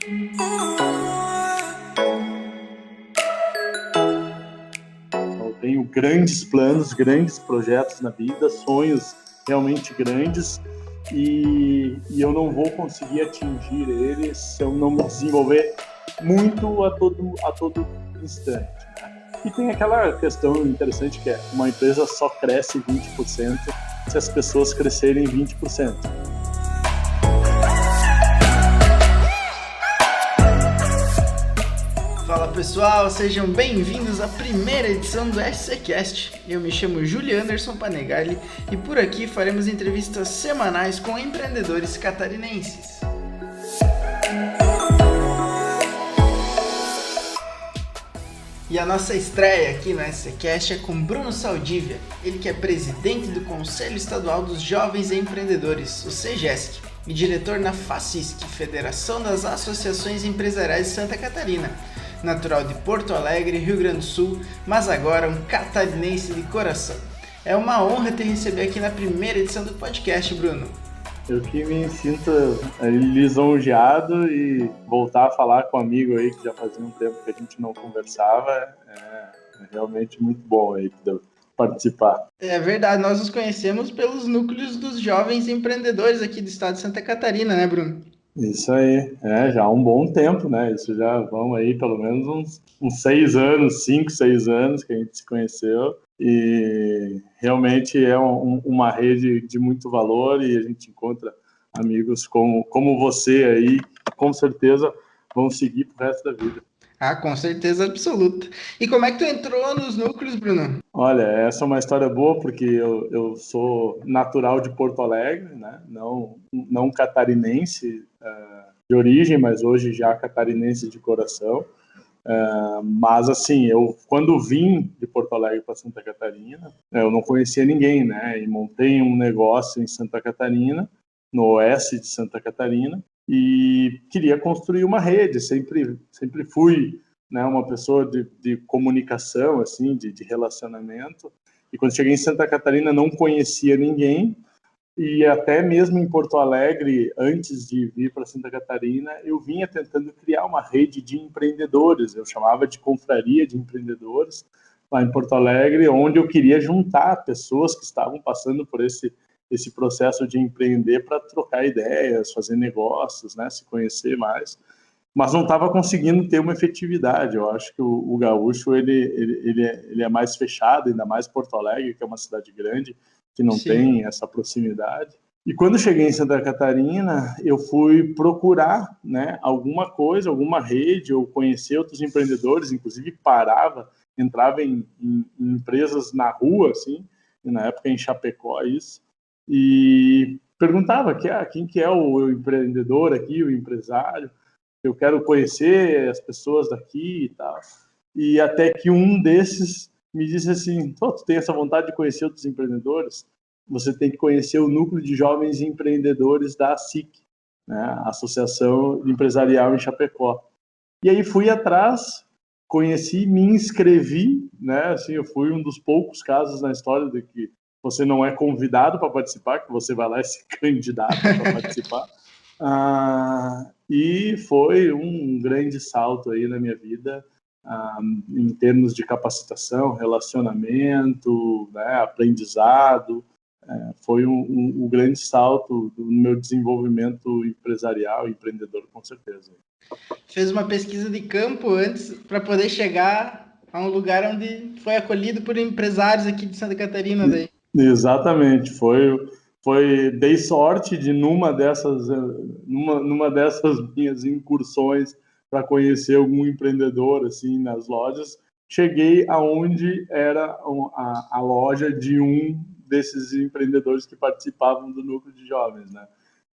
Eu tenho grandes planos, grandes projetos na vida, sonhos realmente grandes e eu não vou conseguir atingir eles se eu não me desenvolver muito a todo instante. E tem aquela questão interessante que é uma empresa só cresce 20% se as pessoas crescerem 20%. Fala pessoal, sejam bem-vindos à primeira edição do SCCast. Eu me chamo Júlio Anderson Panegali e por aqui faremos entrevistas semanais com empreendedores catarinenses. E a nossa estreia aqui no SCCast é com Bruno Saldívia, ele que é presidente do Conselho Estadual dos Jovens Empreendedores, o CEGESC, e diretor na FACISC, Federação das Associações Empresariais de Santa Catarina. Natural de Porto Alegre, Rio Grande do Sul, mas agora um catarinense de coração. É uma honra te receber aqui na primeira edição do podcast, Bruno. Eu que me sinto lisonjeado e voltar a falar com um amigo aí que já fazia um tempo que a gente não conversava, é realmente muito bom aí poder participar. É verdade, nós nos conhecemos pelos núcleos dos jovens empreendedores aqui do estado de Santa Catarina, né, Bruno? Isso aí, já há um bom tempo, né? Isso já vão aí pelo menos uns 6 anos, 5, 6 anos que a gente se conheceu e realmente é uma rede de muito valor e a gente encontra amigos como você aí, com certeza vão seguir pro resto da vida. Ah, com certeza absoluta. E como é que tu entrou nos núcleos, Bruno? Olha, essa é uma história boa porque eu sou natural de Porto Alegre, né? Não catarinense de origem, mas hoje já catarinense de coração. Mas assim, eu quando vim de Porto Alegre para Santa Catarina, eu não conhecia ninguém, né? E montei um negócio em Santa Catarina, no oeste de Santa Catarina, e queria construir uma rede. Sempre fui, né, uma pessoa de comunicação, assim, de relacionamento. E quando cheguei em Santa Catarina, não conhecia ninguém. E até mesmo em Porto Alegre, antes de vir para Santa Catarina, eu vinha tentando criar uma rede de empreendedores. Eu chamava de confraria de empreendedores lá em Porto Alegre, onde eu queria juntar pessoas que estavam passando por esse processo de empreender para trocar ideias, fazer negócios, né, se conhecer mais. Mas não estava conseguindo ter uma efetividade. Eu acho que o gaúcho ele é mais fechado, ainda mais Porto Alegre, que é uma cidade grande, que não Sim. tem essa proximidade. E quando cheguei em Santa Catarina, eu fui procurar, né, alguma coisa, alguma rede, ou conhecer outros empreendedores, inclusive entrava em empresas na rua, assim, na época em Chapecó, isso, e perguntava quem que é o empreendedor aqui, o empresário, eu quero conhecer as pessoas daqui e tal. E até que um desses me disse assim, tu tem essa vontade de conhecer outros empreendedores? Você tem que conhecer o núcleo de jovens empreendedores da ASIC, né, a Associação Empresarial em Chapecó. E aí fui atrás, conheci, me inscrevi, né, assim, eu fui um dos poucos casos na história de que você não é convidado para participar, que você vai lá e se candidata para participar. E foi um grande salto aí na minha vida, em termos de capacitação, relacionamento, né, aprendizado. Foi um grande salto no meu desenvolvimento empresarial, empreendedor, com certeza. Fez uma pesquisa de campo antes para poder chegar a um lugar onde foi acolhido por empresários aqui de Santa Catarina daí. Exatamente, dei sorte de numa dessas minhas incursões para conhecer algum empreendedor assim nas lojas, cheguei aonde era a loja de um desses empreendedores que participavam do núcleo de jovens, né?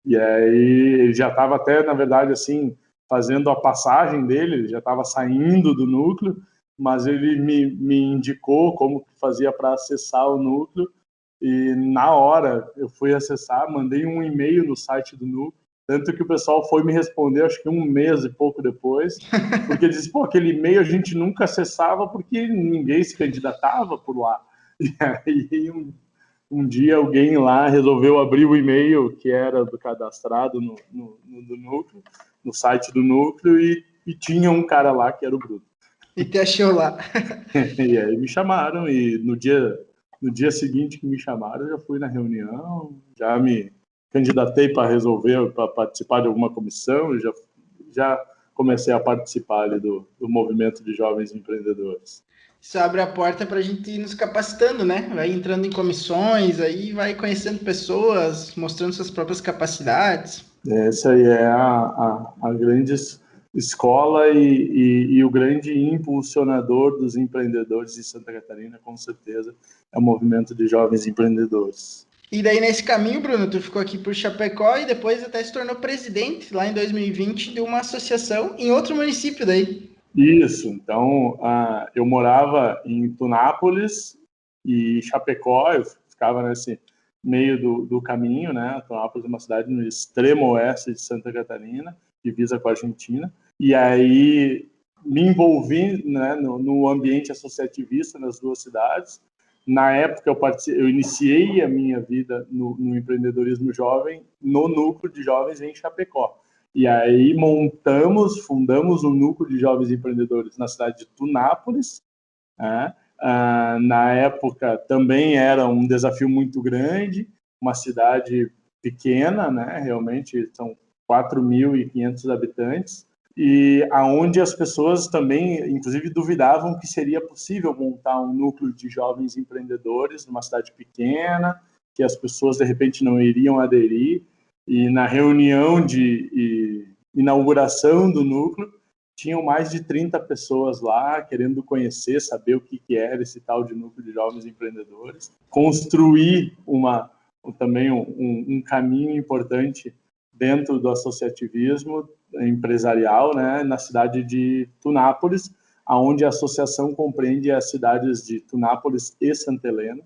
E aí ele já estava até, na verdade, assim, fazendo a passagem dele, ele já estava saindo do núcleo, mas ele me indicou como que fazia para acessar o núcleo. E na hora eu fui acessar, mandei um e-mail no site do núcleo, tanto que o pessoal foi me responder, acho que um mês e pouco depois, porque eles disse, aquele e-mail a gente nunca acessava porque ninguém se candidatava por lá. E aí um dia alguém lá resolveu abrir o e-mail que era cadastrado do núcleo, no site do núcleo, e tinha um cara lá que era o Bruno. E te achou lá. E aí me chamaram, e no dia seguinte que me chamaram, eu já fui na reunião, já me candidatei para resolver, para participar de alguma comissão, já comecei a participar ali do movimento de jovens empreendedores. Isso abre a porta para a gente ir nos capacitando, né? Vai entrando em comissões, aí vai conhecendo pessoas, mostrando suas próprias capacidades. Essa aí é a grande escola e o grande impulsionador dos empreendedores de Santa Catarina, com certeza, é o movimento de jovens empreendedores. E daí, nesse caminho, Bruno, tu ficou aqui por Chapecó e depois até se tornou presidente, lá em 2020, de uma associação em outro município daí. Isso, então eu morava em Tunápolis e Chapecó, eu ficava nesse meio do caminho, né? Tunápolis é uma cidade no extremo oeste de Santa Catarina, divisa com a Argentina, e aí me envolvi, né, no ambiente associativista nas duas cidades. Na época eu iniciei a minha vida no empreendedorismo jovem no núcleo de jovens em Chapecó. E aí fundamos um núcleo de jovens empreendedores na cidade de Tunápolis, né? Na época também era um desafio muito grande, uma cidade pequena, né? Realmente são 4.500 habitantes, e aonde as pessoas também, inclusive, duvidavam que seria possível montar um núcleo de jovens empreendedores numa cidade pequena, que as pessoas de repente não iriam aderir. E na reunião de inauguração do núcleo, tinham mais de 30 pessoas lá querendo conhecer, saber o que era esse tal de núcleo de jovens empreendedores, construir também um caminho importante dentro do associativismo empresarial, né, na cidade de Tunápolis, aonde a associação compreende as cidades de Tunápolis e Santa Helena.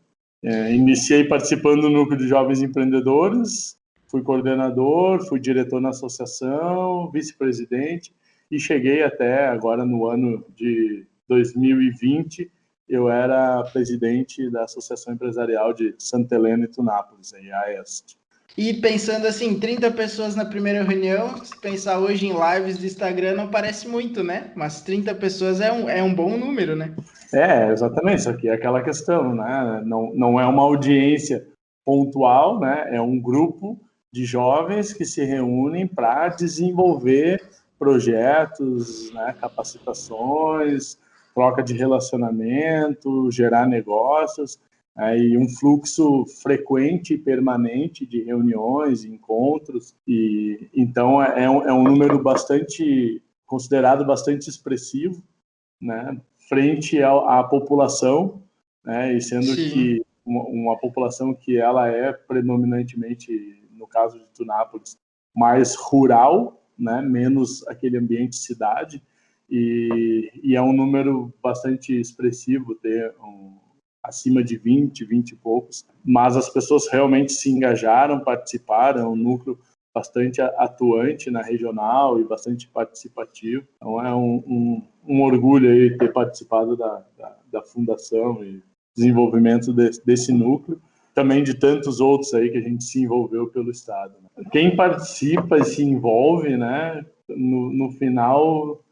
Iniciei participando do núcleo de jovens empreendedores, fui coordenador, fui diretor na associação, vice-presidente, e cheguei até agora no ano de 2020, eu era presidente da Associação Empresarial de Santa Helena e Tunápolis, a AEST. E pensando assim, 30 pessoas na primeira reunião, se pensar hoje em lives do Instagram não parece muito, né? Mas 30 pessoas é um bom número, né? Exatamente, isso aqui é aquela questão, né? Não é uma audiência pontual, né? É um grupo de jovens que se reúnem para desenvolver projetos, né? Capacitações, troca de relacionamento, gerar negócios, e um fluxo frequente e permanente de reuniões, encontros, e então é um número considerado bastante expressivo, né? Frente à população, né? E sendo Sim. que uma população que ela é predominantemente, no caso de Tunápolis, mais rural, né? Menos aquele ambiente cidade, e é um número bastante expressivo, ter acima de 20 e poucos, mas as pessoas realmente se engajaram, participaram, um núcleo bastante atuante na regional e bastante participativo. Então é um orgulho aí ter participado da fundação e desenvolvimento desse núcleo, também de tantos outros aí que a gente se envolveu pelo Estado. Quem participa e se envolve, né, no final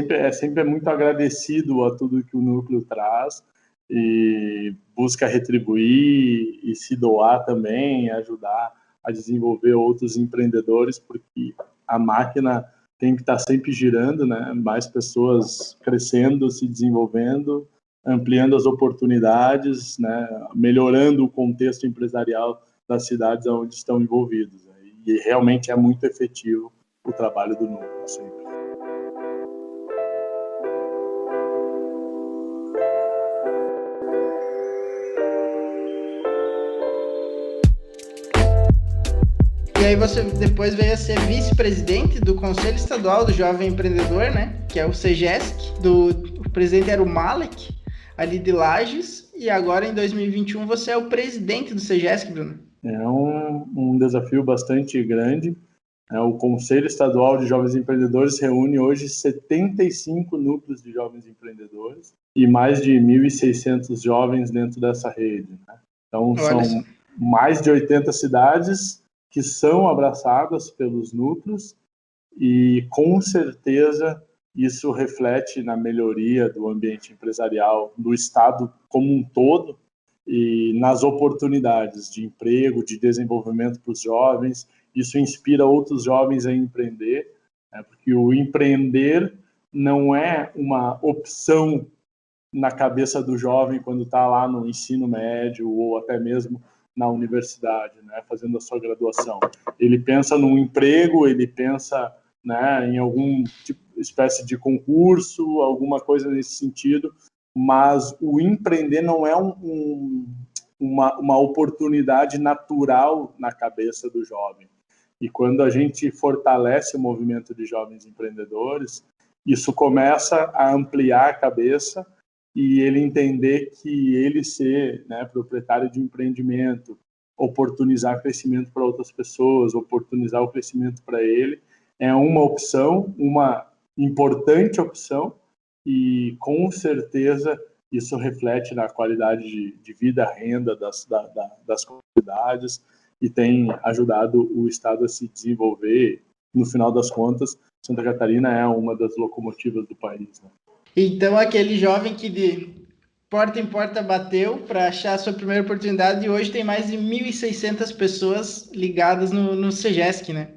é sempre muito agradecido a tudo que o núcleo traz e busca retribuir e se doar também, ajudar a desenvolver outros empreendedores, porque a máquina tem que estar sempre girando, né? Mais pessoas crescendo, se desenvolvendo, ampliando as oportunidades, né? Melhorando o contexto empresarial das cidades onde estão envolvidos. E realmente é muito efetivo o trabalho do núcleo sempre. E aí você depois veio a ser vice-presidente do Conselho Estadual do Jovem Empreendedor, né? Que é o CEGESC. O presidente era o Malek, ali de Lages. E agora, em 2021, você é o presidente do CEGESC, Bruno. É um desafio bastante grande. O Conselho Estadual de Jovens Empreendedores reúne hoje 75 núcleos de jovens empreendedores e mais de 1.600 jovens dentro dessa rede, né? Então, Olha só. são mais de 80 cidades que são abraçadas pelos núcleos e, com certeza, isso reflete na melhoria do ambiente empresarial do Estado como um todo e nas oportunidades de emprego, de desenvolvimento para os jovens. Isso inspira outros jovens a empreender, né? Porque o empreender não é uma opção na cabeça do jovem quando está lá no ensino médio ou até mesmo na universidade, né, fazendo a sua graduação. Ele pensa num emprego, ele pensa, né, em algum tipo, espécie de concurso, alguma coisa nesse sentido, mas o empreender não é uma oportunidade natural na cabeça do jovem. E quando a gente fortalece o movimento de jovens empreendedores, isso começa a ampliar a cabeça e ele entender que ele ser, né, proprietário de um empreendimento, oportunizar crescimento para outras pessoas, oportunizar o crescimento para ele, é uma opção, uma importante opção, e com certeza isso reflete na qualidade de vida, renda das comunidades e tem ajudado o Estado a se desenvolver. No final das contas, Santa Catarina é uma das locomotivas do país, né? Então, aquele jovem que de porta em porta bateu para achar a sua primeira oportunidade e hoje tem mais de 1.600 pessoas ligadas no Segesc, né?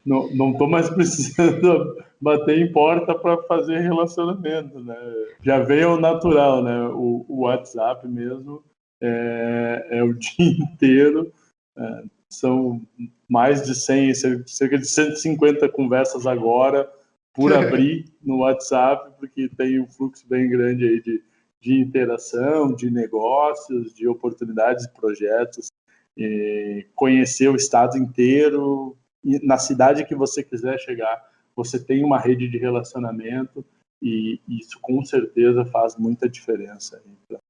Não estou mais precisando bater em porta para fazer relacionamento, né? Já veio ao natural, né? O WhatsApp mesmo é o dia inteiro. São mais de 100, cerca de 150 conversas agora por abrir no WhatsApp, porque tem um fluxo bem grande aí de interação, de negócios, de oportunidades, projetos, conhecer o estado inteiro. E na cidade que você quiser chegar, você tem uma rede de relacionamento e isso com certeza faz muita diferença.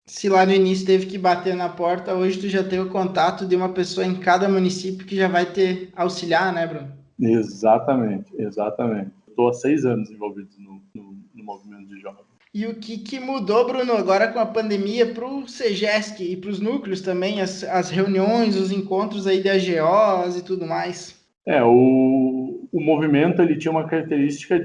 Se lá no início teve que bater na porta, hoje tu já tem o contato de uma pessoa em cada município que já vai te auxiliar, né, Bruno? Exatamente. Estou há 6 anos envolvido no movimento de jovens. E o que mudou, Bruno, agora com a pandemia para o Segesc e para os núcleos também, as reuniões, os encontros aí de AGOs e tudo mais? O movimento ele tinha uma característica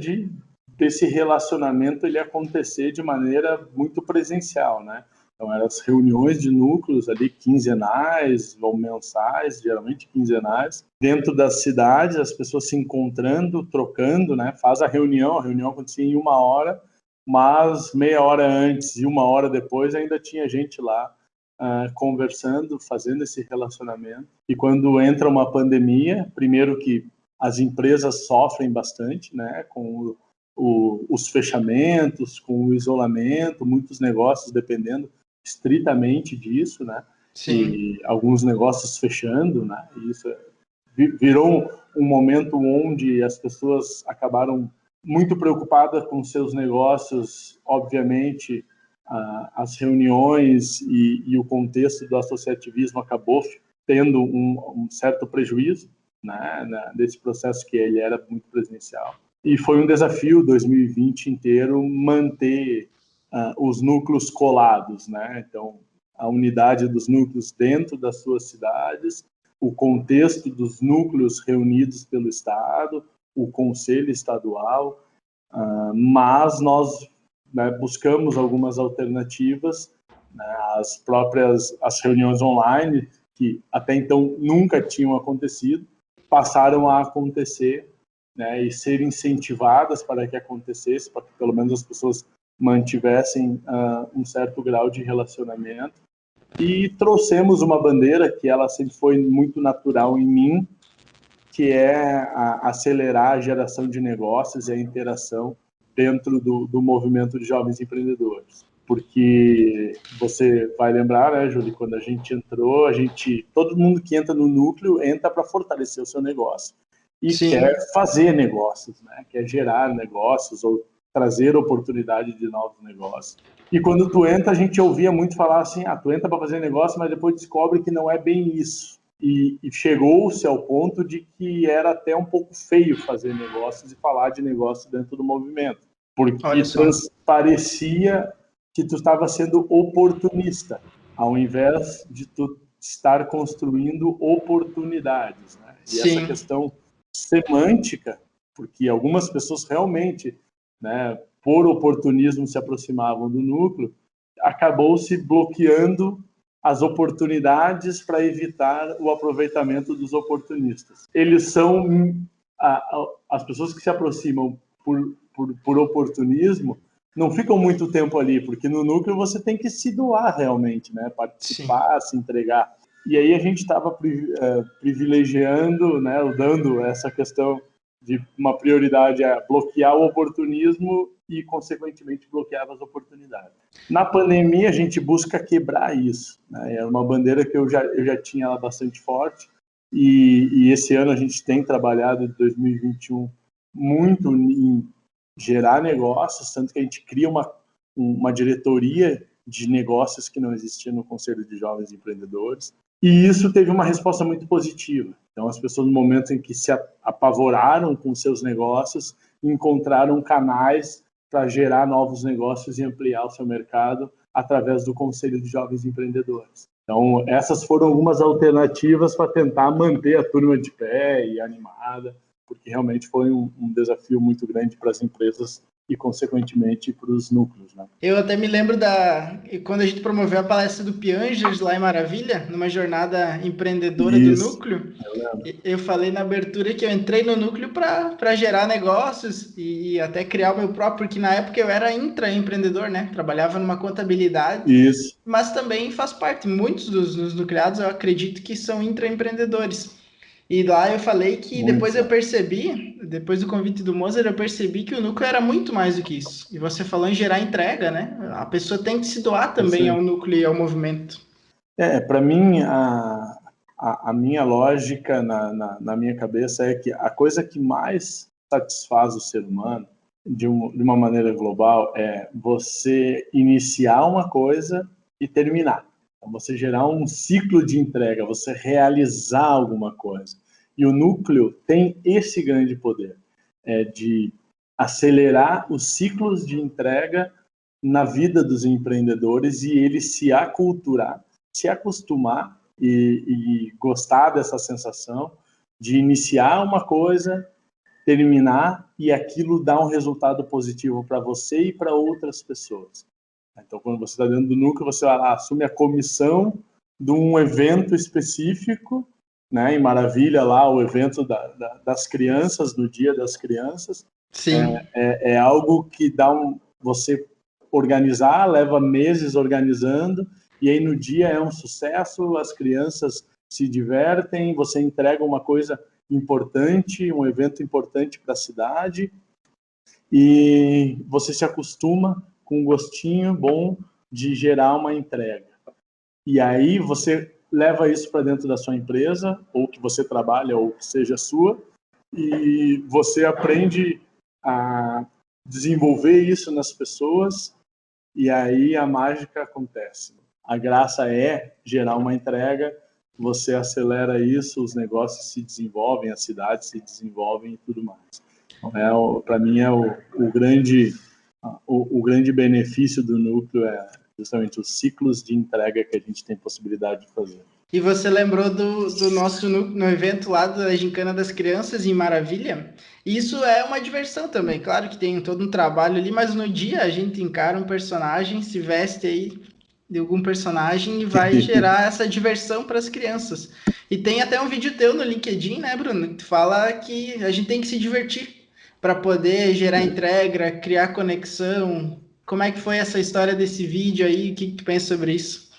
desse relacionamento ele acontecer de maneira muito presencial, né? Então, eram as reuniões de núcleos ali quinzenais ou mensais, geralmente quinzenais, dentro das cidades, as pessoas se encontrando, trocando, né? Faz a reunião acontecia em 1 hora, mas meia hora antes e 1 hora depois ainda tinha gente lá conversando, fazendo esse relacionamento. E quando entra uma pandemia, primeiro que as empresas sofrem bastante, né, com os fechamentos, com o isolamento, muitos negócios dependendo estritamente disso, né? Sim. E alguns negócios fechando, né? E isso virou um momento onde as pessoas acabaram muito preocupadas com seus negócios, obviamente. As reuniões e o contexto do associativismo acabou tendo um certo prejuízo, né, desse processo que ele era muito presencial. E foi um desafio 2020 inteiro manter os núcleos colados, né? Então, a unidade dos núcleos dentro das suas cidades, o contexto dos núcleos reunidos pelo Estado, o Conselho Estadual, mas nós, né, buscamos algumas alternativas, né, as reuniões online, que até então nunca tinham acontecido, passaram a acontecer, né, e ser incentivadas para que acontecesse, para que pelo menos as pessoas mantivessem um certo grau de relacionamento. E trouxemos uma bandeira que ela sempre foi muito natural em mim, que é acelerar a geração de negócios e a interação dentro do movimento de jovens empreendedores. Porque você vai lembrar, né, Júlio, quando a gente entrou, todo mundo que entra no núcleo entra para fortalecer o seu negócio e Sim. quer fazer negócios, né, quer gerar negócios ou trazer oportunidade de novos negócios. E quando tu entra, a gente ouvia muito falar assim, tu entra para fazer negócio, mas depois descobre que não é bem isso. E chegou-se ao ponto de que era até um pouco feio fazer negócios e falar de negócio dentro do movimento, porque parecia que tu estava sendo oportunista, ao invés de tu estar construindo oportunidades, né? E Sim. essa questão semântica, porque algumas pessoas realmente, né, por oportunismo se aproximavam do núcleo, acabou se bloqueando as oportunidades para evitar o aproveitamento dos oportunistas. Eles são as pessoas que se aproximam por oportunismo, não ficam muito tempo ali, porque no núcleo você tem que se doar realmente, né? Participar, se entregar. E aí a gente estava privilegiando, né, dando essa questão de uma prioridade a bloquear o oportunismo e, consequentemente, bloqueava as oportunidades. Na pandemia, a gente busca quebrar isso, né? É uma bandeira que eu já tinha ela bastante forte, e esse ano a gente tem trabalhado, em 2021, muito em gerar negócios, tanto que a gente cria uma diretoria de negócios que não existia no Conselho de Jovens Empreendedores, e isso teve uma resposta muito positiva. Então, as pessoas, no momento em que se apavoraram com seus negócios, encontraram canais para gerar novos negócios e ampliar o seu mercado através do Conselho de Jovens Empreendedores. Então, essas foram algumas alternativas para tentar manter a turma de pé e animada, porque realmente foi um desafio muito grande para as empresas e, consequentemente, para os núcleos, né? Eu até me lembro quando a gente promoveu a palestra do Piangers lá em Maravilha, numa jornada empreendedora do Isso, núcleo. Eu falei na abertura que eu entrei no núcleo para gerar negócios e até criar o meu próprio, porque na época eu era intraempreendedor, né? Trabalhava numa contabilidade, isso, mas também faz parte. Muitos dos nucleados eu acredito que são intraempreendedores. E lá eu falei que depois eu percebi, depois do convite do Mozart, eu percebi que o núcleo era muito mais do que isso. E você falou em gerar entrega, né? A pessoa tem que se doar também ao núcleo e ao movimento. Para mim, a minha lógica na minha cabeça é que a coisa que mais satisfaz o ser humano, de uma maneira global, é você iniciar uma coisa e terminar. Então, você gerar um ciclo de entrega, você realizar alguma coisa. E o núcleo tem esse grande poder, de acelerar os ciclos de entrega na vida dos empreendedores e eles se aculturar, se acostumar e gostar dessa sensação de iniciar uma coisa, terminar e aquilo dar um resultado positivo para você e para outras pessoas. Então, quando você está dentro do núcleo, você assume a comissão de um evento específico, né? Em Maravilha, lá, o evento das crianças, no Dia das Crianças. Sim. É algo que você organizar, leva meses organizando, e aí no dia é um sucesso, as crianças se divertem, você entrega uma coisa importante, um evento importante para a cidade, e você se acostuma com um gostinho bom de gerar uma entrega. E aí você leva isso para dentro da sua empresa, ou que você trabalha, ou que seja sua, e você aprende a desenvolver isso nas pessoas, e aí a mágica acontece. A graça é gerar uma entrega, você acelera isso, os negócios se desenvolvem, as cidades se desenvolvem e tudo mais. Para mim, o grande benefício do núcleo é justamente os ciclos de entrega que a gente tem possibilidade de fazer. E você lembrou do nosso no evento lá da Gincana das Crianças em Maravilha? Isso é uma diversão também, claro que tem todo um trabalho ali, mas no dia a gente encara um personagem, se veste aí de algum personagem e vai gerar essa diversão para as crianças. E tem até um vídeo teu no LinkedIn, né, Bruno? Que fala que a gente tem que se divertir para poder gerar entrega, criar conexão. Como é que foi essa história desse vídeo aí? O que tu pensa sobre isso?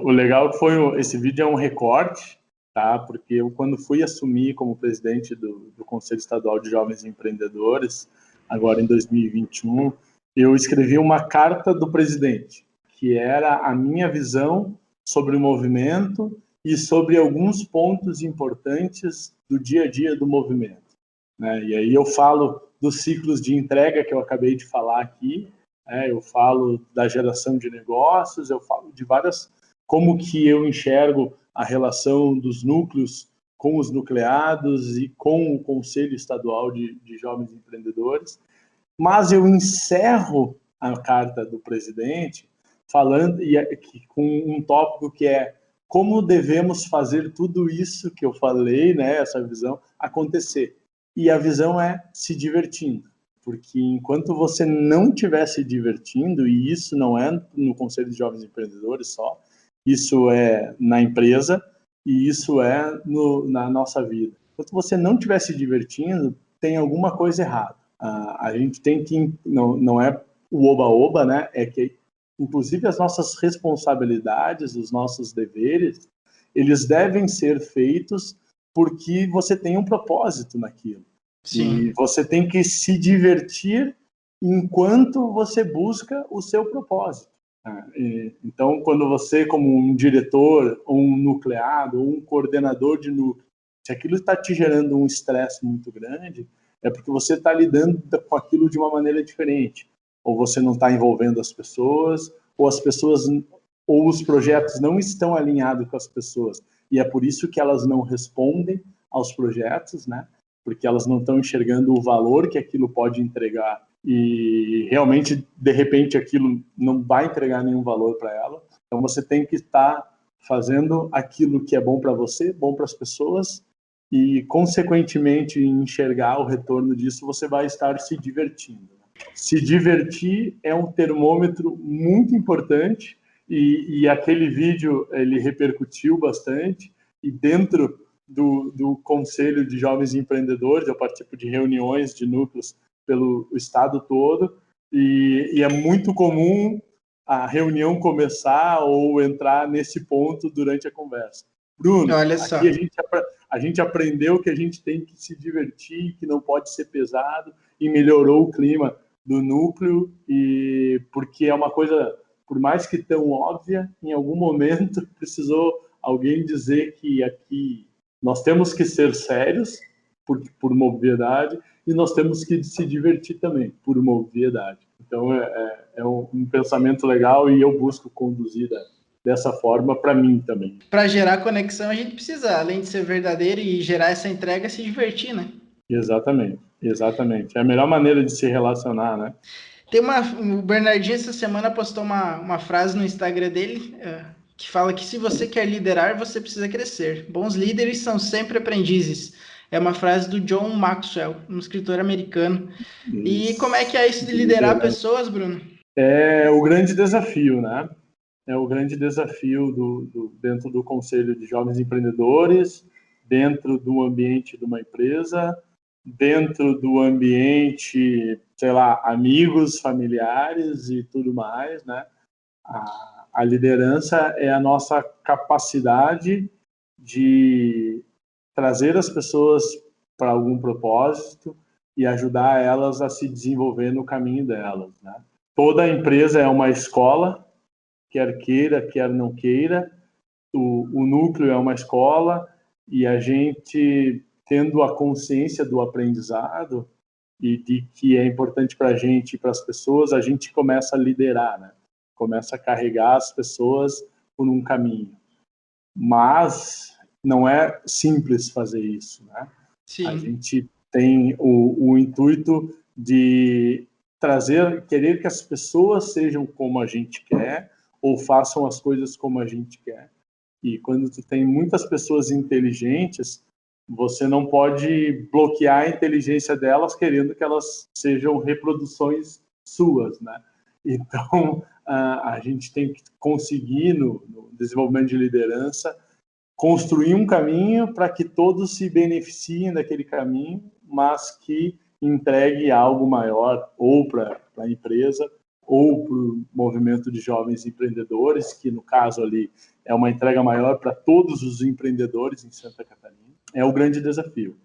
O legal foi esse vídeo é um recorte, tá? Porque eu, quando fui assumir como presidente do Conselho Estadual de Jovens Empreendedores, agora em 2021, eu escrevi uma carta do presidente, que era a minha visão sobre o movimento e sobre alguns pontos importantes do dia a dia do movimento, né? E aí eu falo dos ciclos de entrega que eu acabei de falar aqui, eu falo da geração de negócios, eu falo de como que eu enxergo a relação dos núcleos com os nucleados e com o Conselho Estadual de Jovens Empreendedores, mas eu encerro a carta do presidente falando com um tópico que é como devemos fazer tudo isso que eu falei, né, essa visão, acontecer. E a visão é se divertindo, porque enquanto você não estiver se divertindo, e isso não é no Conselho de Jovens Empreendedores só, isso é na empresa e isso é na nossa vida. Enquanto você não estiver se divertindo, tem alguma coisa errada. A gente tem que, não é o oba-oba, né, é que inclusive as nossas responsabilidades, os nossos deveres, eles devem ser feitos porque você tem um propósito naquilo. Sim. E você tem que se divertir enquanto você busca o seu propósito. Então, quando você, como um diretor, ou um nucleado, ou um coordenador de núcleo, se aquilo está te gerando um estresse muito grande, é porque você está lidando com aquilo de uma maneira diferente. Ou você não está envolvendo as pessoas, ou os projetos não estão alinhados com as pessoas. E é por isso que elas não respondem aos projetos, né? Porque elas não estão enxergando o valor que aquilo pode entregar. E realmente, de repente, aquilo não vai entregar nenhum valor para ela. Então, você tem que estar fazendo aquilo que é bom para você, bom para as pessoas, e, consequentemente, enxergar o retorno disso, você vai estar se divertindo. Se divertir é um termômetro muito importante, e aquele vídeo ele repercutiu bastante, e dentro do Conselho de Jovens Empreendedores, eu participo de reuniões de núcleos pelo estado todo, e é muito comum a reunião começar ou entrar nesse ponto durante a conversa. Bruno, Olha só. aqui a gente aprendeu que a gente tem que se divertir, que não pode ser pesado, e melhorou o clima do núcleo, e porque é uma coisa, por mais que tão óbvia, em algum momento precisou alguém dizer que aqui nós temos que ser sérios por uma obviedade, e nós temos que se divertir também por uma obviedade. Então é um pensamento legal, e eu busco conduzir dessa forma para mim também. Para gerar conexão, a gente precisa, além de ser verdadeiro e gerar essa entrega, se divertir, né? Exatamente. É a melhor maneira de se relacionar, né? O Bernardinho essa semana postou uma frase no Instagram dele que fala que se você quer liderar, você precisa crescer. Bons líderes são sempre aprendizes. É uma frase do John Maxwell, um escritor americano. Isso. E como é que é isso de liderar pessoas, Bruno? É o grande desafio, né? É o grande desafio dentro do Conselho de Jovens Empreendedores, dentro do ambiente de uma empresa, dentro do ambiente, sei lá, amigos, familiares e tudo mais, né? A liderança é a nossa capacidade de trazer as pessoas para algum propósito e ajudar elas a se desenvolver no caminho delas, né? Toda empresa é uma escola, quer queira, quer não queira. O núcleo é uma escola, e a gente, tendo a consciência do aprendizado e de que é importante para a gente e para as pessoas, a gente começa a liderar, né? Começa a carregar as pessoas por um caminho. Mas não é simples fazer isso, né? Sim. A gente tem o intuito de querer que as pessoas sejam como a gente quer, ou façam as coisas como a gente quer. E quando tu tem muitas pessoas inteligentes, você não pode bloquear a inteligência delas querendo que elas sejam reproduções suas, né? Então, a gente tem que conseguir, no desenvolvimento de liderança, construir um caminho para que todos se beneficiem daquele caminho, mas que entregue algo maior, ou para a empresa, ou para o movimento de jovens empreendedores, que no caso ali é uma entrega maior para todos os empreendedores em Santa Catarina. É o grande desafio.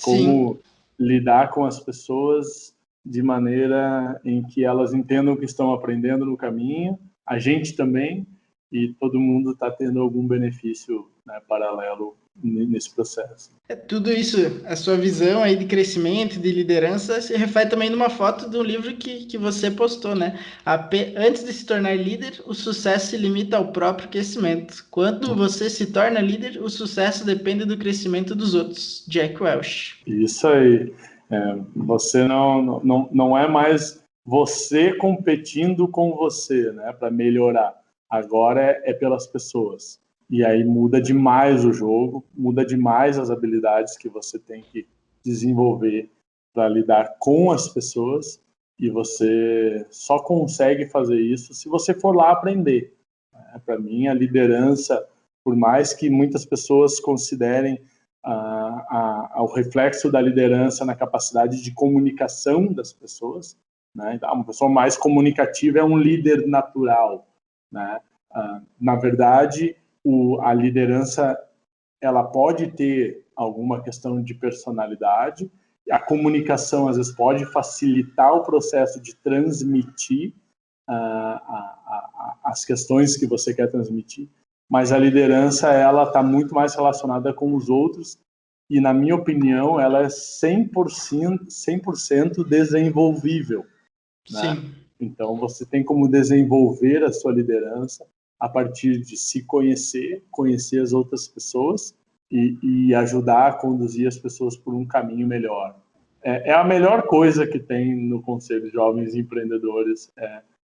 Como Sim. lidar com as pessoas de maneira em que elas entendam que estão aprendendo no caminho, a gente também, e todo mundo está tendo algum benefício, né, paralelo nesse processo. Tudo isso, a sua visão aí de crescimento, de liderança, se reflete também numa foto do livro que você postou, né? Antes de se tornar líder, o sucesso se limita ao próprio crescimento. Quando você se torna líder, o sucesso depende do crescimento dos outros. Jack Welch. Isso aí. Você não é mais você competindo com você, né, para melhorar. Agora é pelas pessoas. E aí muda demais o jogo, muda demais as habilidades que você tem que desenvolver para lidar com as pessoas, e você só consegue fazer isso se você for lá aprender. Para mim, a liderança, por mais que muitas pessoas considerem o reflexo da liderança na capacidade de comunicação das pessoas, né? Então, uma pessoa mais comunicativa é um líder natural, né? Na verdade, a liderança, ela pode ter alguma questão de personalidade, a comunicação às vezes pode facilitar o processo de transmitir as questões que você quer transmitir, mas a liderança, ela está muito mais relacionada com os outros, e na minha opinião ela é 100% desenvolvível, né? Sim. Então você tem como desenvolver a sua liderança a partir de se conhecer, conhecer as outras pessoas e ajudar a conduzir as pessoas por um caminho melhor. É a melhor coisa que tem no Conselho de Jovens Empreendedores,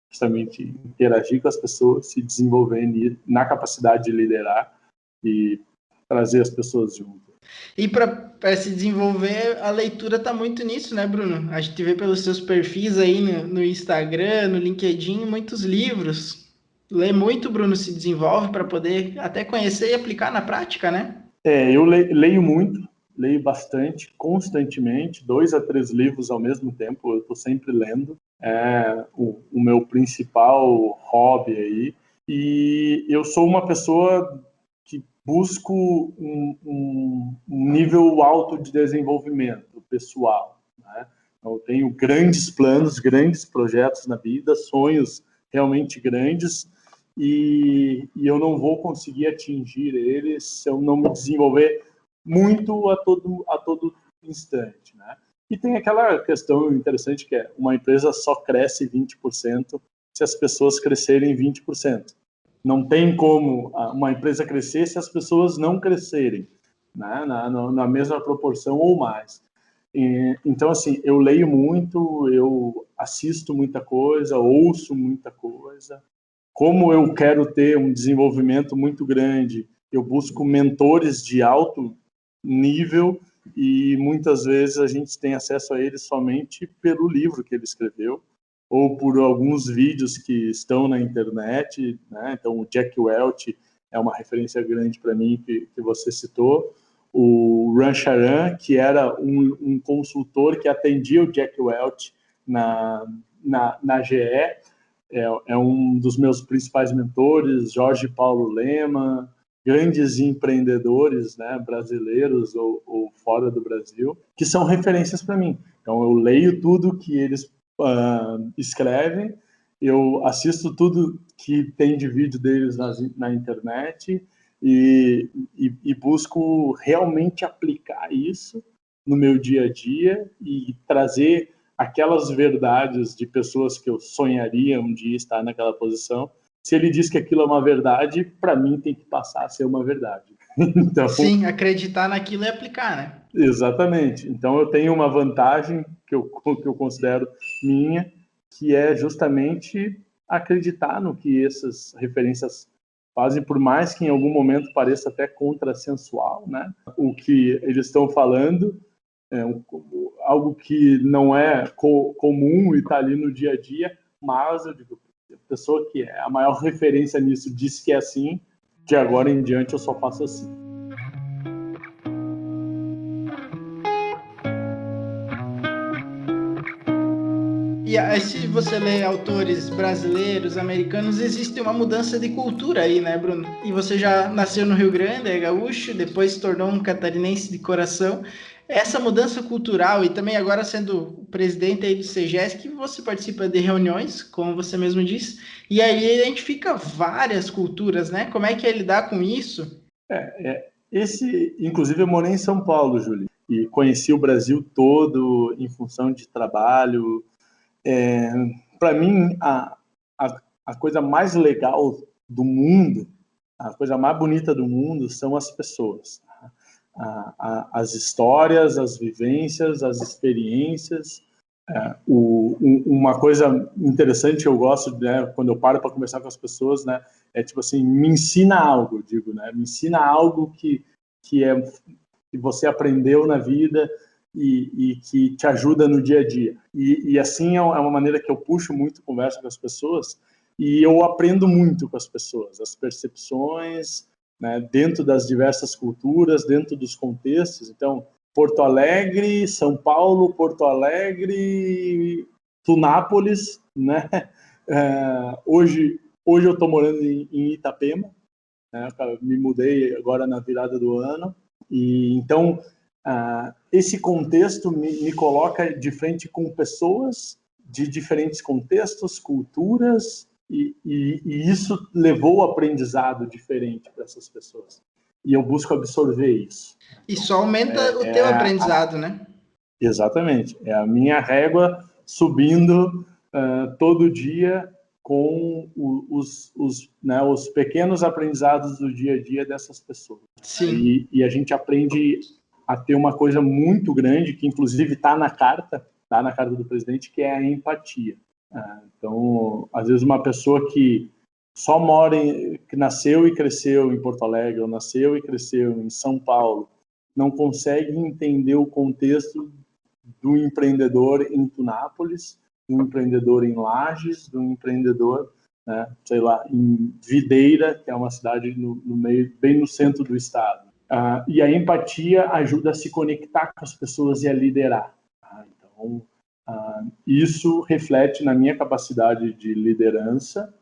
justamente interagir com as pessoas, se desenvolver na capacidade de liderar e trazer as pessoas junto. E para se desenvolver, a leitura está muito nisso, né, Bruno? A gente vê pelos seus perfis aí no Instagram, no LinkedIn, muitos livros. Lê muito, Bruno, se desenvolve para poder até conhecer e aplicar na prática, né? Eu leio muito, leio bastante, constantemente, 2 a 3 livros ao mesmo tempo, eu estou sempre lendo. É o meu principal hobby aí. E eu sou uma pessoa que busco um nível alto de desenvolvimento pessoal, né? Eu tenho grandes planos, grandes projetos na vida, sonhos realmente grandes, e eu não vou conseguir atingir eles se eu não me desenvolver muito a todo instante, né? E tem aquela questão interessante que é: uma empresa só cresce 20% se as pessoas crescerem 20%. Não tem como uma empresa crescer se as pessoas não crescerem, né? Na mesma proporção ou mais. Então, assim, eu leio muito, eu assisto muita coisa, ouço muita coisa. Como eu quero ter um desenvolvimento muito grande, eu busco mentores de alto nível, e muitas vezes a gente tem acesso a eles somente pelo livro que ele escreveu ou por alguns vídeos que estão na internet, né? Então, o Jack Welch é uma referência grande para mim, que você citou. O Ran Charan, que era um consultor que atendia o Jack Welch na GE, é um dos meus principais mentores. Jorge Paulo Lema, grandes empreendedores, né, brasileiros ou fora do Brasil, que são referências para mim. Então, eu leio tudo que eles escrevem, eu assisto tudo que tem de vídeo deles na internet e busco realmente aplicar isso no meu dia a dia e trazer aquelas verdades de pessoas que eu sonharia um dia estar naquela posição. Se ele diz que aquilo é uma verdade, para mim tem que passar a ser uma verdade. Então, sim, acreditar naquilo e aplicar, né? Exatamente. Então eu tenho uma vantagem que eu considero minha, que é justamente acreditar no que essas referências fazem, por mais que em algum momento pareça até contrassensual, né? O que eles estão falando é algo que não é comum e está ali no dia a dia, mas eu digo, a pessoa que é a maior referência nisso disse que é assim, de agora em diante eu só faço assim. E aí, se você lê autores brasileiros, americanos, existe uma mudança de cultura aí, né, Bruno? E você já nasceu no Rio Grande, é gaúcho, depois se tornou um catarinense de coração. Essa mudança cultural, e também agora sendo presidente aí do CEGESC, você participa de reuniões, como você mesmo disse, e aí identifica várias culturas, né? Como é que é lidar com isso? Inclusive, eu morei em São Paulo, Júlio, e conheci o Brasil todo em função de trabalho. Para mim, a coisa mais legal do mundo, a coisa mais bonita do mundo são as pessoas. As histórias, as vivências, as experiências, Uma coisa interessante que eu gosto, né, quando eu paro para conversar com as pessoas, né, é tipo assim, me ensina algo, eu digo, né, me ensina algo que você aprendeu na vida e que te ajuda no dia a dia. E assim é uma maneira que eu puxo muito conversa com as pessoas e eu aprendo muito com as pessoas, as percepções, né, dentro das diversas culturas, dentro dos contextos. Então, Porto Alegre, São Paulo, Porto Alegre, Tunápolis, né? Hoje eu estou morando em Itapema, né? Me mudei agora na virada do ano e então esse contexto me coloca de frente com pessoas de diferentes contextos, culturas e isso levou aprendizado diferente para essas pessoas e eu busco absorver isso. Isso aumenta o teu aprendizado, né? Exatamente. É a minha régua subindo todo dia com os pequenos aprendizados do dia a dia dessas pessoas. Sim. E a gente aprende a ter uma coisa muito grande, que inclusive está na carta do presidente, que é a empatia. Então, às vezes uma pessoa que só que nasceu e cresceu em Porto Alegre, ou nasceu e cresceu em São Paulo, não consegue entender o contexto do empreendedor em Tunápolis, do empreendedor em Lages, do empreendedor, né, sei lá, em Videira, que é uma cidade no meio, bem no centro do estado. E a empatia ajuda a se conectar com as pessoas e a liderar. Então, isso reflete na minha capacidade de liderança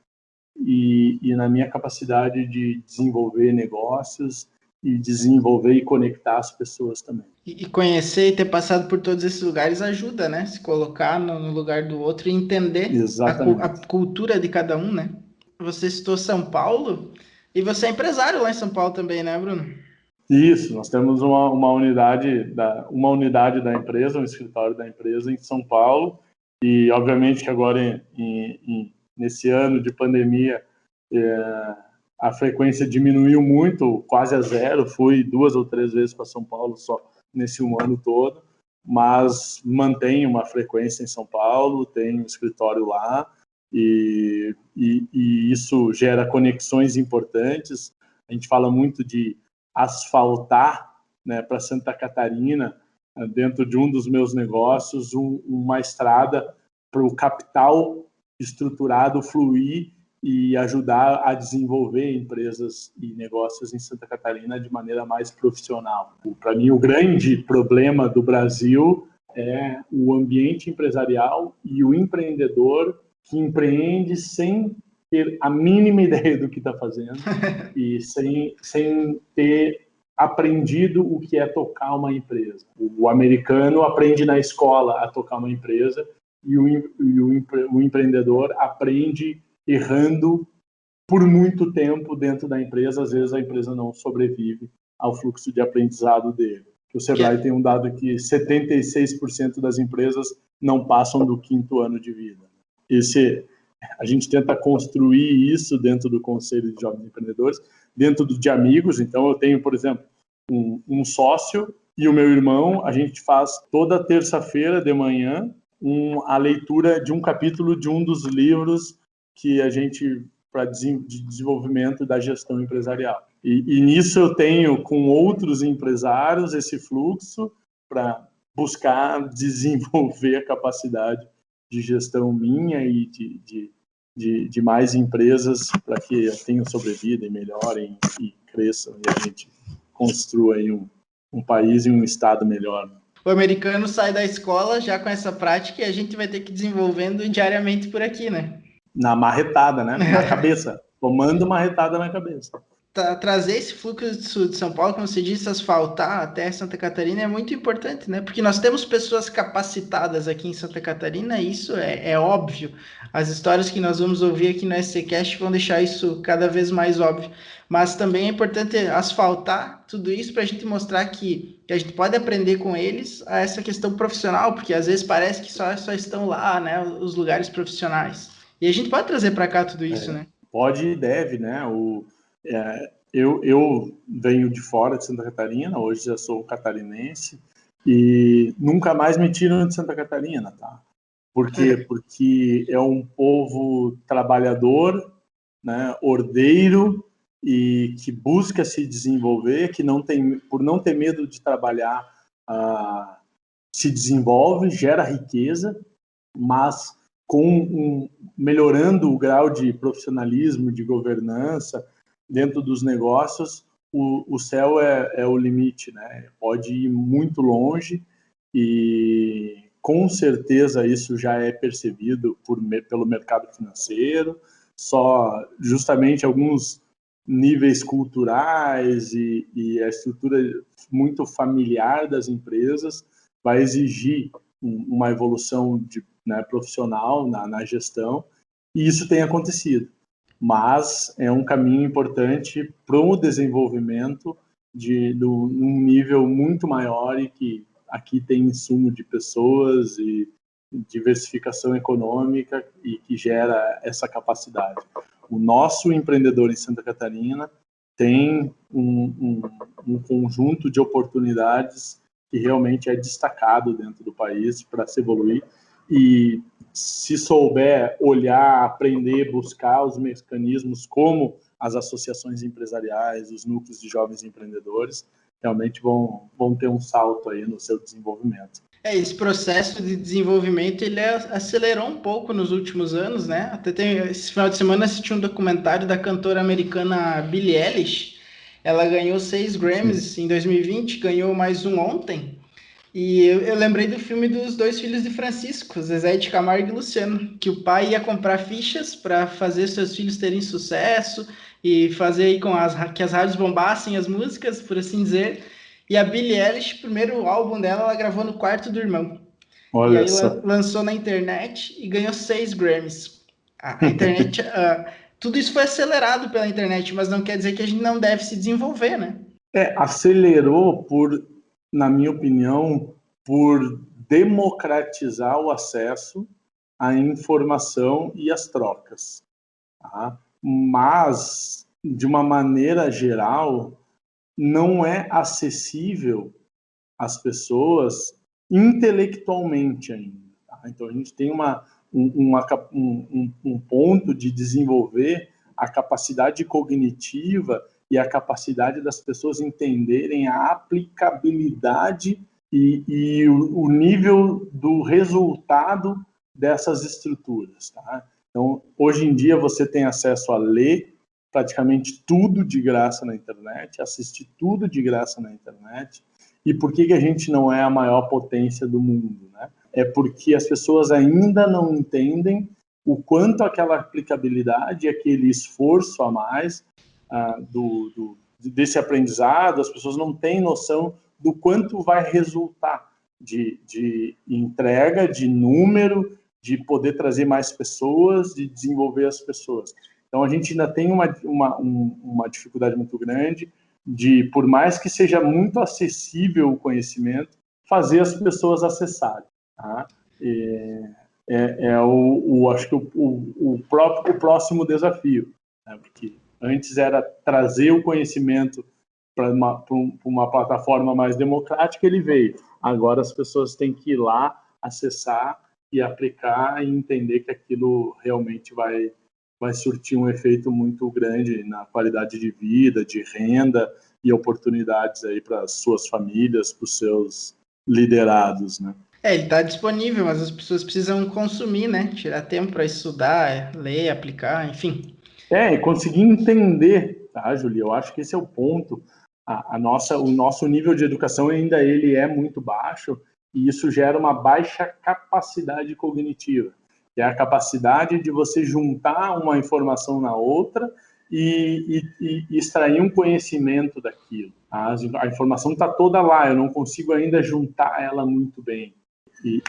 e na minha capacidade de desenvolver negócios e desenvolver e conectar as pessoas também. E conhecer e ter passado por todos esses lugares ajuda, né? Se colocar no lugar do outro e entender a cultura de cada um, né? Você citou São Paulo e você é empresário lá em São Paulo também, né, Bruno? Isso, nós temos uma unidade da empresa, um escritório da empresa em São Paulo e, obviamente, que agora nesse ano de pandemia a frequência diminuiu muito, quase a zero. Fui 2 ou 3 vezes para São Paulo só nesse um ano todo, mas mantenho uma frequência em São Paulo, tenho um escritório lá e isso gera conexões importantes. A gente fala muito de asfaltar, né, para Santa Catarina, dentro de um dos meus negócios, uma estrada para o capital estruturado fluir e ajudar a desenvolver empresas e negócios em Santa Catarina de maneira mais profissional. Para mim, o grande problema do Brasil é o ambiente empresarial e o empreendedor que empreende sem ter a mínima ideia do que está fazendo e sem ter aprendido o que é tocar uma empresa. O americano aprende na escola a tocar uma empresa e o empreendedor aprende errando por muito tempo dentro da empresa. Às vezes a empresa não sobrevive ao fluxo de aprendizado dele. O Sebrae tem um dado que 76% das empresas não passam do 5º ano de vida. A gente tenta construir isso dentro do Conselho de Jovens Empreendedores, dentro de amigos. Então eu tenho, por exemplo, um sócio e o meu irmão, a gente faz toda terça-feira de manhã a leitura de um capítulo de um dos livros que a gente para de desenvolvimento da gestão empresarial. E nisso eu tenho com outros empresários esse fluxo para buscar desenvolver a capacidade de gestão minha e de mais empresas para que tenham sobrevida e melhorem e cresçam e a gente construa aí um país e um estado melhor. O americano sai da escola já com essa prática e a gente vai ter que ir desenvolvendo diariamente por aqui, né? Na marretada, né? Na cabeça. Tomando marretada na cabeça. Trazer esse fluxo de São Paulo, como você disse, asfaltar até Santa Catarina é muito importante, né? Porque nós temos pessoas capacitadas aqui em Santa Catarina e isso é óbvio. As histórias que nós vamos ouvir aqui no SCCast vão deixar isso cada vez mais óbvio. Mas também é importante asfaltar tudo isso para a gente mostrar que a gente pode aprender com eles a essa questão profissional, porque às vezes parece que só estão lá, né? Os lugares profissionais. E a gente pode trazer para cá tudo isso, né? Pode e deve, né? Eu venho de fora de Santa Catarina, hoje já sou catarinense e nunca mais me tiram de Santa Catarina, tá? Por quê? Porque é um povo trabalhador, né, ordeiro, e que busca se desenvolver, que não tem, por não ter medo de trabalhar, se desenvolve, gera riqueza, mas melhorando o grau de profissionalismo, de governança dentro dos negócios, o céu é o limite, né? Pode ir muito longe e com certeza isso já é percebido pelo mercado financeiro, só justamente alguns níveis culturais e a estrutura muito familiar das empresas vai exigir uma evolução profissional na gestão, e isso tem acontecido. Mas é um caminho importante para o desenvolvimento num nível muito maior, e que aqui tem insumo de pessoas e diversificação econômica e que gera essa capacidade. O nosso empreendedor em Santa Catarina tem um conjunto de oportunidades que realmente é destacado dentro do país para se evoluir, e se souber olhar, aprender, buscar os mecanismos como as associações empresariais, os núcleos de jovens empreendedores, realmente vão ter um salto aí no seu desenvolvimento. Esse processo de desenvolvimento, ele acelerou um pouco nos últimos anos, né? Até esse final de semana assisti um documentário da cantora americana Billie Eilish. Ela ganhou 6 Grammys em 2020, ganhou mais um ontem. E eu lembrei do filme dos dois filhos de Francisco, Zezé de Camargo e Luciano, que o pai ia comprar fichas para fazer seus filhos terem sucesso e fazer aí que as rádios bombassem as músicas, por assim dizer. E a Billie Eilish, o primeiro álbum dela, ela gravou no quarto do irmão. Olha, e aí lançou na internet e ganhou 6 Grammys. A internet, tudo isso foi acelerado pela internet, mas não quer dizer que a gente não deve se desenvolver, né? Acelerou na minha opinião, por democratizar o acesso à informação e às trocas. Tá? Mas, de uma maneira geral, não é acessível às pessoas intelectualmente ainda. Tá? Então, a gente tem um ponto de desenvolver a capacidade cognitiva e a capacidade das pessoas entenderem a aplicabilidade e o nível do resultado dessas estruturas. Tá? Então, hoje em dia, você tem acesso a ler praticamente tudo de graça na internet, assistir tudo de graça na internet. E por que a gente não é a maior potência do mundo? Né? É porque as pessoas ainda não entendem o quanto aquela aplicabilidade, aquele esforço a mais desse aprendizado, as pessoas não têm noção do quanto vai resultar de entrega, de número, de poder trazer mais pessoas, de desenvolver as pessoas. Então, a gente ainda tem uma dificuldade muito grande de, por mais que seja muito acessível o conhecimento, fazer as pessoas acessarem. Tá? Acho que o próximo desafio, né? Porque antes era trazer o conhecimento para uma plataforma mais democrática, ele veio. Agora as pessoas têm que ir lá, acessar e aplicar e entender que aquilo realmente vai surtir um efeito muito grande na qualidade de vida, de renda e oportunidades aí para as suas famílias, para os seus liderados, né? Ele está disponível, mas as pessoas precisam consumir, né? Tirar tempo para estudar, ler, aplicar, enfim. E conseguir entender, tá, Júlia? Eu acho que esse é o ponto. O nosso nível de educação ainda ele é muito baixo, e isso gera uma baixa capacidade cognitiva, que é a capacidade de você juntar uma informação na outra e extrair um conhecimento daquilo. A informação está toda lá, eu não consigo ainda juntar ela muito bem.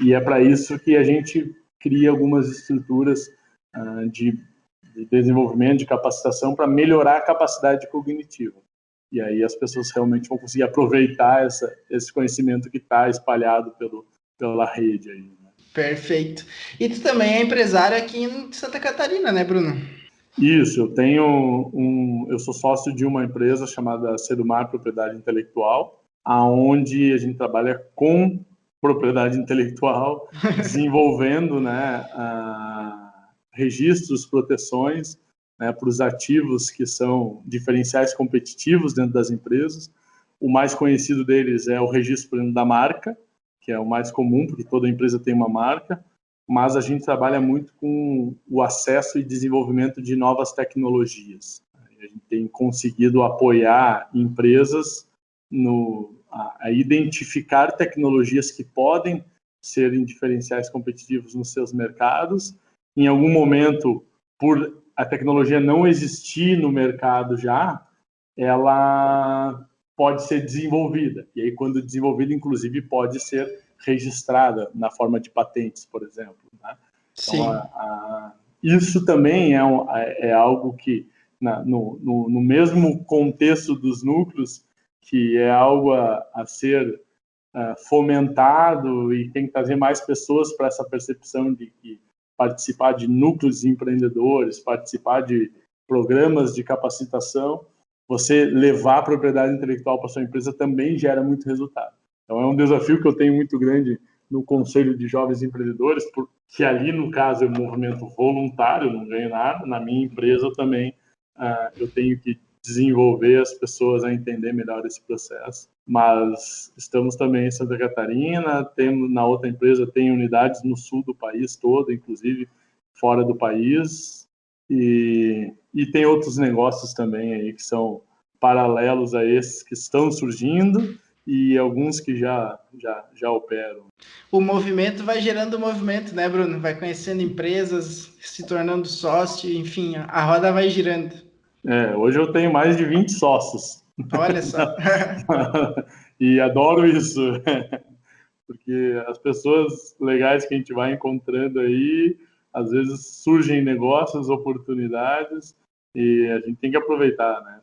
E é para isso que a gente cria algumas estruturas de desenvolvimento, de capacitação, para melhorar a capacidade cognitiva. E aí as pessoas realmente vão conseguir aproveitar esse conhecimento que está espalhado pela rede aí, né? Perfeito. E tu também é empresário aqui em Santa Catarina, né, Bruno? Isso, eu sou sócio de uma empresa chamada Sedumar Propriedade Intelectual, aonde a gente trabalha com propriedade intelectual, desenvolvendo, né, registros, proteções, né, para os ativos que são diferenciais competitivos dentro das empresas. O mais conhecido deles é o registro, por exemplo, da marca, que é o mais comum, porque toda empresa tem uma marca, mas a gente trabalha muito com o acesso e desenvolvimento de novas tecnologias. A gente tem conseguido apoiar empresas a identificar tecnologias que podem serem diferenciais competitivos nos seus mercados. Em algum momento, por a tecnologia não existir no mercado já, ela pode ser desenvolvida. E aí, quando desenvolvida, inclusive, pode ser registrada na forma de patentes, por exemplo. Né? Então, isso também é algo que, no mesmo contexto dos núcleos, que é algo a ser fomentado, e tem que trazer mais pessoas para essa percepção de que participar de núcleos empreendedores, participar de programas de capacitação, você levar a propriedade intelectual para sua empresa também gera muito resultado. Então, é um desafio que eu tenho muito grande no Conselho de Jovens Empreendedores, porque ali, no caso, é um movimento voluntário, não ganho nada. Na minha empresa também, eu tenho que desenvolver as pessoas a entender melhor esse processo. Mas estamos também em Santa Catarina, na outra empresa tem unidades no sul do país todo, inclusive fora do país, e tem outros negócios também aí que são paralelos a esses que estão surgindo, e alguns que já operam. O movimento vai gerando movimento, né, Bruno? Vai conhecendo empresas, se tornando sócio, enfim, a roda vai girando. Hoje eu tenho mais de 20 sócios. Olha só. E adoro isso, porque as pessoas legais que a gente vai encontrando aí, às vezes surgem negócios, oportunidades, e a gente tem que aproveitar, né?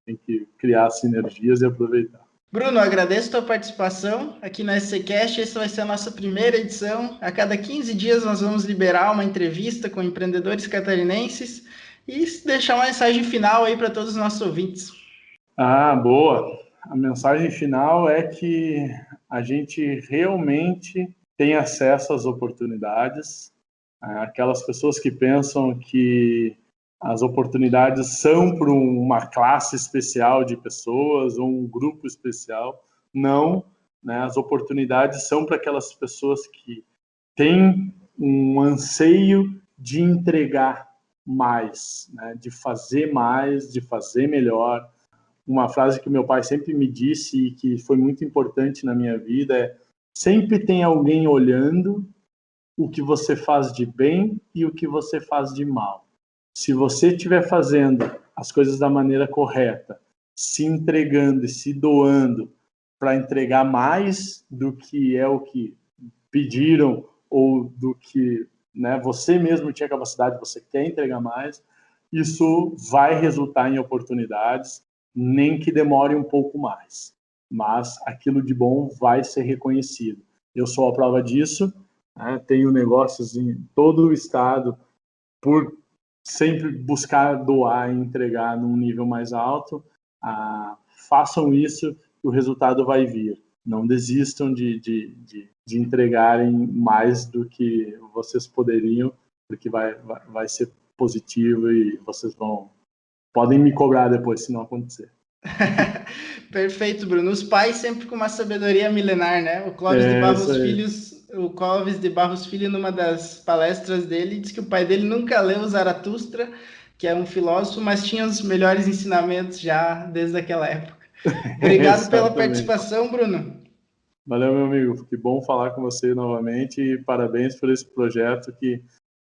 Tem que criar sinergias e aproveitar. Bruno, agradeço a tua participação aqui na SCCast. Essa vai ser a nossa primeira edição. A cada 15 dias nós vamos liberar uma entrevista com empreendedores catarinenses e deixar uma mensagem final aí para todos os nossos ouvintes. Boa. A mensagem final é que a gente realmente tem acesso às oportunidades. Aquelas pessoas que pensam que as oportunidades são para uma classe especial de pessoas ou um grupo especial. Não, né? As oportunidades são para aquelas pessoas que têm um anseio de entregar mais, né? De fazer mais, de fazer melhor. Uma frase que meu pai sempre me disse e que foi muito importante na minha vida é: sempre tem alguém olhando o que você faz de bem e o que você faz de mal. Se você estiver fazendo as coisas da maneira correta, se entregando e se doando para entregar mais do que é o que pediram ou do que, né, você mesmo tinha capacidade, você quer entregar mais, isso vai resultar em oportunidades, nem que demore um pouco mais, mas aquilo de bom vai ser reconhecido. Eu sou a prova disso, né? Tenho negócios em todo o estado por sempre buscar doar e entregar num nível mais alto. Façam isso que o resultado vai vir. Não desistam de entregarem mais do que vocês poderiam, porque vai ser positivo e vocês podem me cobrar depois se não acontecer. Perfeito, Bruno. Os pais sempre com uma sabedoria milenar, né? O Clóvis de Barros Filho, numa das palestras dele, disse que o pai dele nunca leu Zaratustra, que é um filósofo, mas tinha os melhores ensinamentos já desde aquela época. Obrigado pela participação, Bruno. Valeu, meu amigo. Que bom falar com você novamente e parabéns por esse projeto, que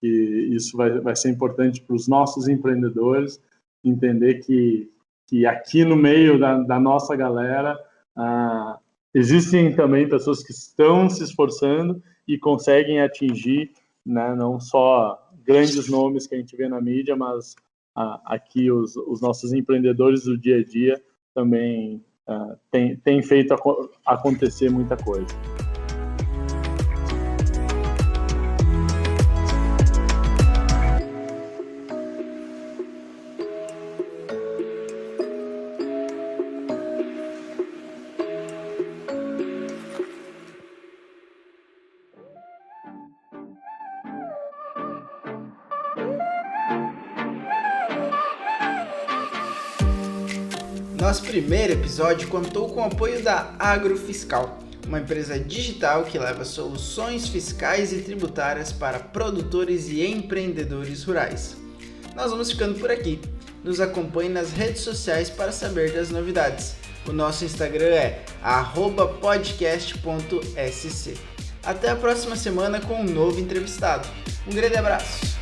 isso vai ser importante para os nossos empreendedores entender que aqui no meio da nossa galera existem também pessoas que estão se esforçando e conseguem atingir, né, não só grandes nomes que a gente vê na mídia, mas aqui os nossos empreendedores do dia a dia também têm feito acontecer muita coisa. Nosso primeiro episódio contou com o apoio da Agrofiscal, uma empresa digital que leva soluções fiscais e tributárias para produtores e empreendedores rurais. Nós vamos ficando por aqui. Nos acompanhe nas redes sociais para saber das novidades. O nosso Instagram é @podcast.sc. Até a próxima semana com um novo entrevistado. Um grande abraço!